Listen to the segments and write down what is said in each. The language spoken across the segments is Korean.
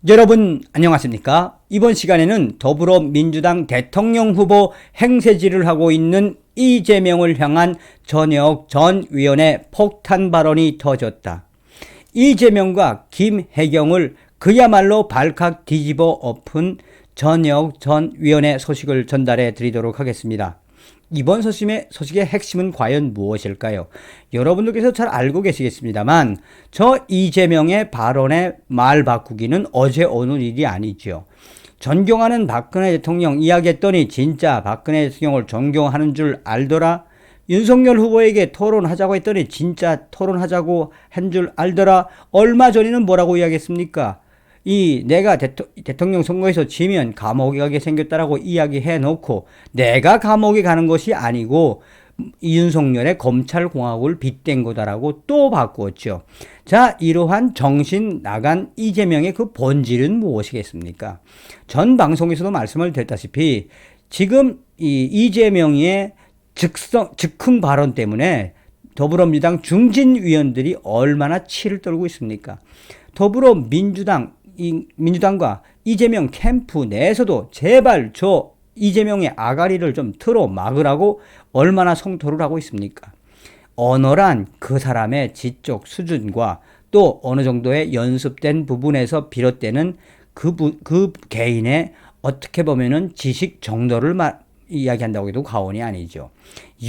여러분 안녕하십니까? 이번 시간에는 더불어민주당 대통령 후보 행세질을 하고 있는 이재명을 향한 전혜옥 전 위원의 폭탄 발언이 터졌다. 이재명과 김혜경을 그야말로 발칵 뒤집어 엎은 전혜옥 전 위원의 소식을 전달해 드리도록 하겠습니다. 이번 소식의 핵심은 과연 무엇일까요? 여러분들께서 잘 알고 계시겠습니다만 저 이재명의 발언의 말 바꾸기는 어제 오늘 일이 아니죠. 존경하는 박근혜 대통령 이야기했더니 진짜 박근혜 대통령을 존경하는 줄 알더라. 윤석열 후보에게 토론하자고 했더니 진짜 토론하자고 한 줄 알더라. 얼마 전에는 뭐라고 이야기했습니까? 내가 대통령 선거에서 지면 감옥에 가게 생겼다라고 이야기해 놓고 내가 감옥에 가는 것이 아니고 윤석열의 검찰공화국을 빗댄 거다라고 또 바꾸었죠. 자, 이러한 정신 나간 이재명의 그 본질은 무엇이겠습니까? 전 방송에서도 말씀을 드렸다시피 지금 이재명의 즉흥 발언 때문에 더불어민주당 중진위원들이 얼마나 치를 떨고 있습니까? 민주당과 이재명 캠프 내에서도 제발 저 이재명의 아가리를 좀 틀어 막으라고 얼마나 성토를 하고 있습니까? 언어란 그 사람의 지적 수준과 또 어느 정도의 연습된 부분에서 비롯되는 그 개인의 어떻게 보면은 지식 정도를 이야기한다고 해도 과언이 아니죠.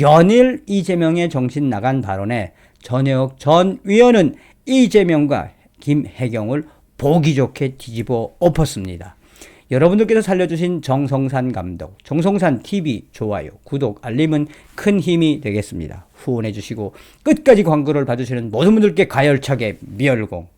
연일 이재명의 정신 나간 발언에 전혜옥 전 위원은 이재명과 김혜경을 보기 좋게 뒤집어 엎었습니다. 여러분들께서 살려주신 정성산 감독, 정성산 TV 좋아요, 구독, 알림은 큰 힘이 되겠습니다. 후원해 주시고 끝까지 광고를 봐주시는 모든 분들께 가열차게 미열공.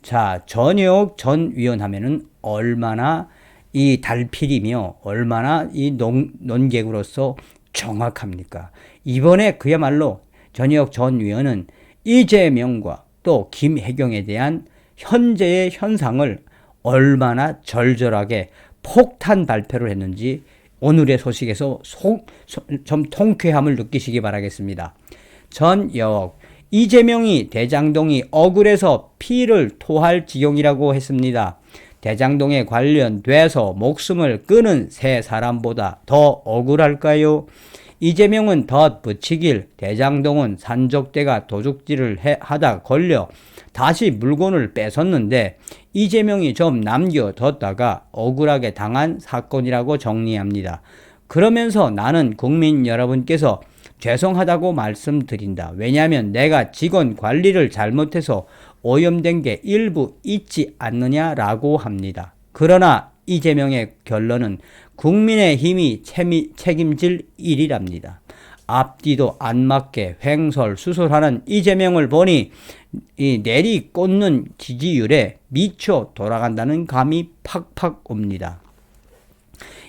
자, 전혜옥 전 위원 하면은 얼마나 이 달필이며 얼마나 이 논객으로서 정확합니까? 이번에 그야말로 전혜옥 전 위원은 이재명과 또 김혜경에 대한 현재의 현상을 얼마나 절절하게 폭탄 발표를 했는지 오늘의 소식에서 좀 통쾌함을 느끼시기 바라겠습니다. 전여옥, 이재명이 대장동이 억울해서 피를 토할 지경이라고 했습니다. 대장동에 관련돼서 목숨을 끊은 세 사람보다 더 억울할까요? 이재명은 덧붙이길 대장동은 산적대가 도둑질을 하다 걸려 다시 물건을 뺏었는데 이재명이 좀 남겨뒀다가 억울하게 당한 사건이라고 정리합니다. 그러면서 나는 국민 여러분께서 죄송하다고 말씀드린다. 왜냐하면 내가 직원 관리를 잘못해서 오염된 게 일부 있지 않느냐라고 합니다. 그러나 이재명의 결론은 국민의힘이 책임질 일이랍니다. 앞뒤도 안 맞게 횡설수설하는 이재명을 보니 이 내리꽂는 지지율에 미쳐 돌아간다는 감이 팍팍 옵니다.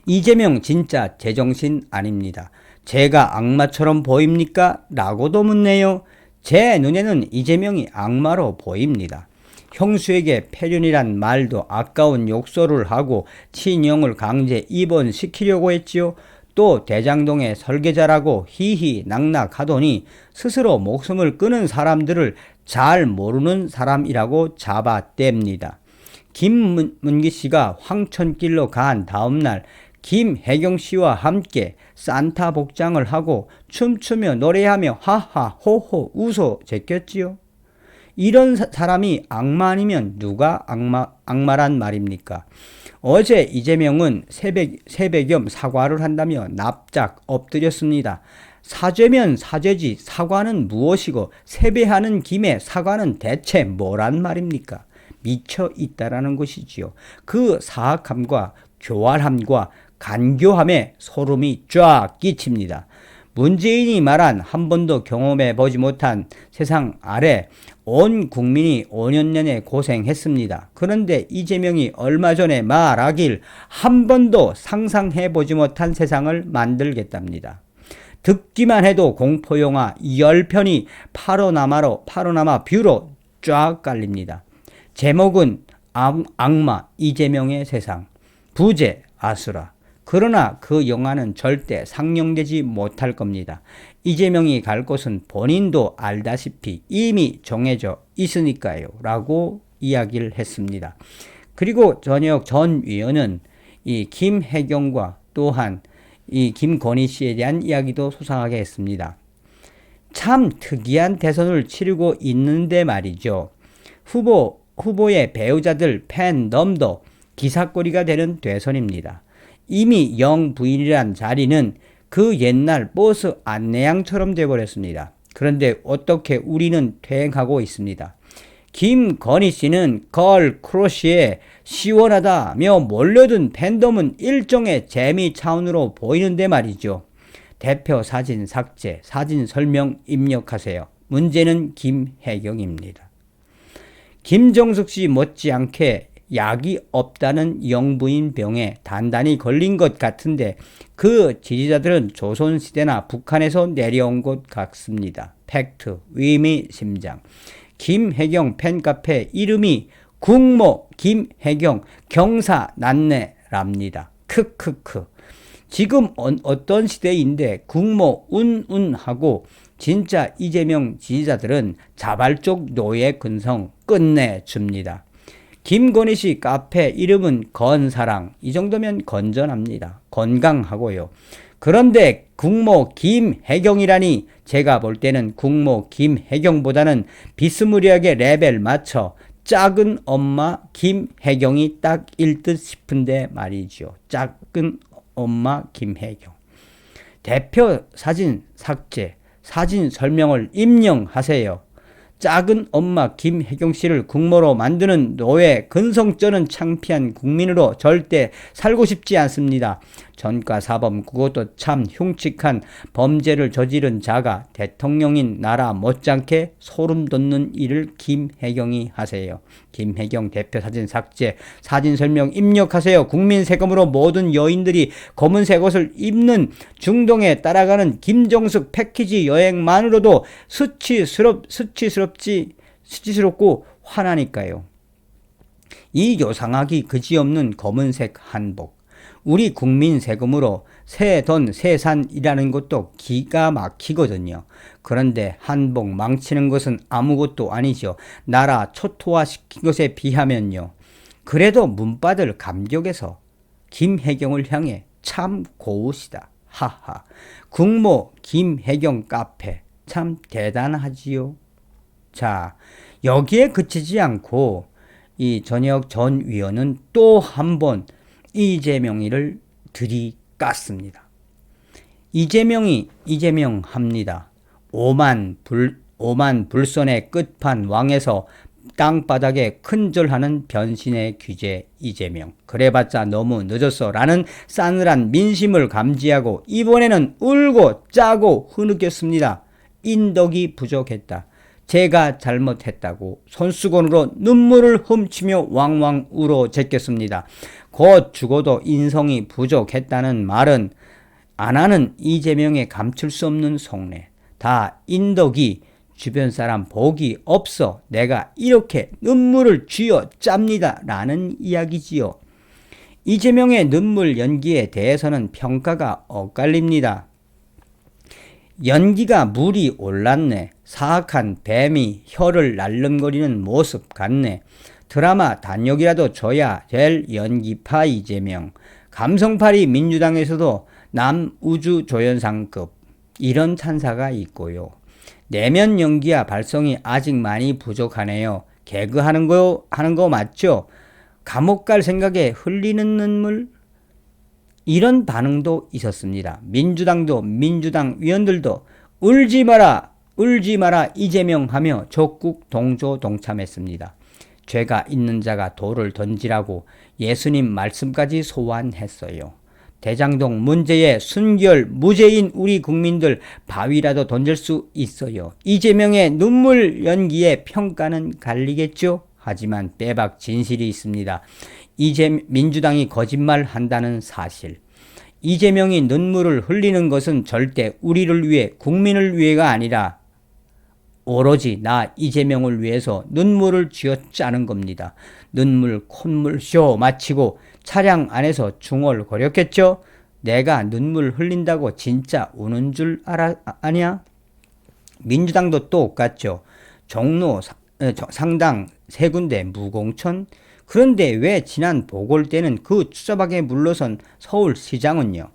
이재명 진짜 제정신 아닙니다. 제가 악마처럼 보입니까? 라고도 묻네요. 제 눈에는 이재명이 악마로 보입니다. 형수에게 폐륜이란 말도 아까운 욕설을 하고 친형을 강제 입원시키려고 했지요. 또 대장동의 설계자라고 히히 낙낙하더니 스스로 목숨을 끊은 사람들을 잘 모르는 사람이라고 잡아댑니다. 김문기 씨가 황천길로 간 다음날 김혜경 씨와 함께 산타 복장을 하고 춤추며 노래하며 하하 호호 웃어 제꼈지요. 이런 사람이 악마 아니면 누가 악마란 말입니까? 어제 이재명은 세배겸 사과를 한다며 납작 엎드렸습니다. 사죄면 사죄지 사과는 무엇이고 세배하는 김에 사과는 대체 뭐란 말입니까? 미쳐 있다라는 것이지요. 그 사악함과 교활함과 간교함에 소름이 쫙 끼칩니다. 문재인이 말한 한 번도 경험해 보지 못한 세상 아래 온 국민이 5년 내내 고생했습니다. 그런데 이재명이 얼마 전에 말하길 한 번도 상상해 보지 못한 세상을 만들겠답니다. 듣기만 해도 공포영화 10편이 파노라마 뷰로 쫙 깔립니다. 제목은 악마 이재명의 세상, 부재 아수라. 그러나 그 영화는 절대 상영되지 못할 겁니다. 이재명이 갈 곳은 본인도 알다시피 이미 정해져 있으니까요. 라고 이야기를 했습니다. 그리고 전역 전 위원은 이 김혜경과 또한 이 김건희 씨에 대한 이야기도 소상하게 했습니다. 참 특이한 대선을 치르고 있는데 말이죠. 후보의 배우자들 팬덤도 기사거리가 되는 대선입니다. 이미 영부인이란 자리는 그 옛날 버스 안내양처럼 되어버렸습니다. 그런데 어떻게 우리는 퇴행하고 있습니다. 김건희 씨는 걸 크러쉬에 시원하다며 몰려든 팬덤은 일종의 재미 차원으로 보이는데 말이죠. 대표 사진 삭제, 사진 설명 입력하세요. 문제는 김혜경입니다. 김정숙 씨 못지않게 약이 없다는 영부인 병에 단단히 걸린 것 같은데 그 지지자들은 조선시대나 북한에서 내려온 것 같습니다. 팩트, 의미심장. 김혜경 팬카페 이름이 국모 김혜경 경사난내랍니다. 크크크. 지금 어떤 시대인데 국모 운운하고 진짜 이재명 지지자들은 자발적 노예 근성 끝내줍니다. 김건희 씨 카페 이름은 건사랑. 이 정도면 건전합니다. 건강하고요. 그런데 국모 김혜경이라니 제가 볼 때는 국모 김혜경보다는 비스무리하게 레벨 맞춰 작은 엄마 김혜경이 딱일 듯 싶은데 말이죠. 작은 엄마 김혜경. 대표 사진 삭제, 사진 설명을 임명하세요. 작은 엄마 김혜경 씨를 국모로 만드는 노예 근성쩌는 창피한 국민으로 절대 살고 싶지 않습니다. 전과사범 그것도 참 흉측한 범죄를 저지른 자가 대통령인 나라 못지않게 소름 돋는 일을 김혜경이 하세요. 김혜경 대표 사진 삭제, 사진 설명 입력하세요. 국민 세금으로 모든 여인들이 검은색 옷을 입는 중동에 따라가는 김정숙 패키지 여행만으로도 수치스럽고 화나니까요. 이 요상하기 그지없는 검은색 한복. 우리 국민 세금으로 새 돈 새산이라는 것도 기가 막히거든요. 그런데 한복 망치는 것은 아무것도 아니죠. 나라 초토화시킨 것에 비하면요. 그래도 문바들 감격해서 김혜경을 향해 참 고우시다. 하하. 국모 김혜경 카페 참 대단하지요. 자, 여기에 그치지 않고 이 전역 전 위원은 또 한 번 이재명이를 들이깠습니다. 이재명합니다. 오만 불선의 끝판왕에서 땅바닥에 큰절하는 변신의 귀재 이재명. 그래봤자 너무 늦었어 라는 싸늘한 민심을 감지하고 이번에는 울고 짜고 흐느꼈습니다. 인덕이 부족했다. 제가 잘못했다고 손수건으로 눈물을 훔치며 왕왕 울어 제꼈습니다. 곧 죽어도 인성이 부족했다는 말은 안 하는 이재명의 감출 수 없는 속내. 다 인덕이 주변 사람 복이 없어 내가 이렇게 눈물을 쥐어 짭니다 라는 이야기지요. 이재명의 눈물 연기에 대해서는 평가가 엇갈립니다. 연기가 물이 올랐네. 사악한 뱀이 혀를 날름거리는 모습 같네. 드라마 단역이라도 줘야 될 연기파 이재명. 감성파리 민주당에서도 남우주조연상급 이런 찬사가 있고요. 내면 연기와 발성이 아직 많이 부족하네요. 개그하는 거 맞죠? 감옥 갈 생각에 흘리는 눈물? 이런 반응도 있었습니다. 민주당 위원들도 울지 마라 이재명 하며 적극 동조 동참했습니다. 죄가 있는 자가 돌을 던지라고 예수님 말씀까지 소환했어요. 대장동 문제에 순결 무죄인 우리 국민들 바위라도 던질 수 있어요. 이재명의 눈물 연기에 평가는 갈리겠죠? 하지만 빼박 진실이 있습니다. 민주당이 거짓말한다는 사실. 이재명이 눈물을 흘리는 것은 절대 우리를 위해 국민을 위해가 아니라 오로지 나 이재명을 위해서 눈물을 쥐어짜는 겁니다. 눈물 콧물 쇼 마치고 차량 안에서 중얼거렸겠죠? 내가 눈물 흘린다고 진짜 우는 줄 아냐? 민주당도 똑같죠. 종로 상당 세 군데 무공천 그런데 왜 지난 보궐 때는 그 추잡하게 물러선 서울시장은요,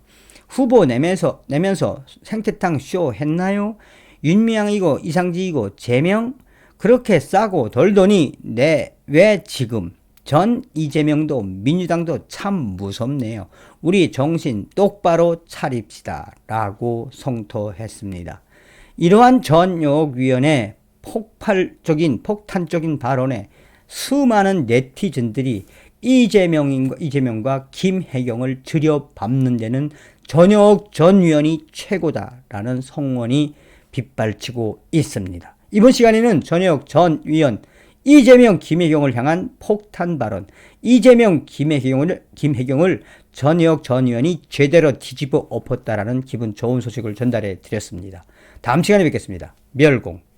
후보 내면서 생태탕 쇼 했나요? 윤미향이고 이상직이고 제명? 그렇게 싸고 돌더니 왜 지금 전 이재명도 민주당도 참 무섭네요. 우리 정신 똑바로 차립시다 라고 성토했습니다. 이러한 전역위원회 폭탄적인 발언에 수많은 네티즌들이 이재명과 김혜경을 들여밟는 데는 전역 전 위원이 최고다라는 성원이 빗발치고 있습니다. 이번 시간에는 전역 전 위원 이재명 김혜경을 향한 폭탄 발언, 이재명 김혜경을 전역 전 의원이 제대로 뒤집어 엎었다라는 기분 좋은 소식을 전달해 드렸습니다. 다음 시간에 뵙겠습니다. 멸공.